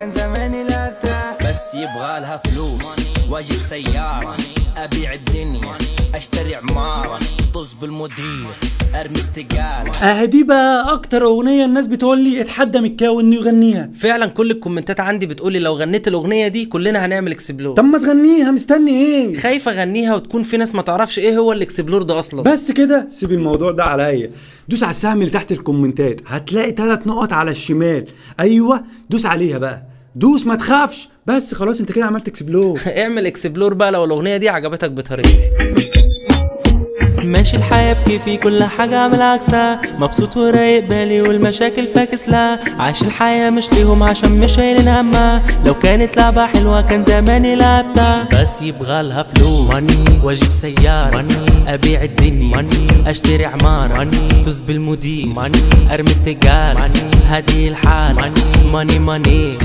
كان زماني لعبتها بس يبغى لها فلوس واجيب سيارة ابيع الدنيا اشتري عمارة طز بالمدير ارمي استقالة. اهدي بقى اكتر اغنية الناس بتقول لي اتحدى مكاوي انه يغنيها. فعلا كل الكومنتات عندي بتقولي لو غنيت الاغنية دي كلنا هنعمل اكسبلور. طب ما تغنيها، مستني ايه؟ خايف اغنيها وتكون في ناس ما تعرفش ايه هو الاكسبلور ده اصلا. بس كده سيب الموضوع ده عليا. دوس على السهم اللي تحت الكومنتات هتلاقي 3 نقط على الشمال. ايوه دوس عليها بقى، دوس ما تخافش. بس خلاص انت كده عملت اكسبلور. اعمل اكسبلور بقى لو الاغنية دي عجبتك بطريقتي. ماشي الحياة بكيفي كل حاجة عامل عكسها، مبسوط ورايق بالي والمشاكل فاكس لا، عايش الحياة مش ليهم عشان مش شايلين همها، لو كانت لعبة حلوة كان زماني لعبتها، بس يبغى لها فلوس ماني واجيب سيارة ماني ابيع الدنيا ماني اشتري عمارة ماني طز بالمدير ماني ارمي استقالة ماني هدي الحالة ماني ماني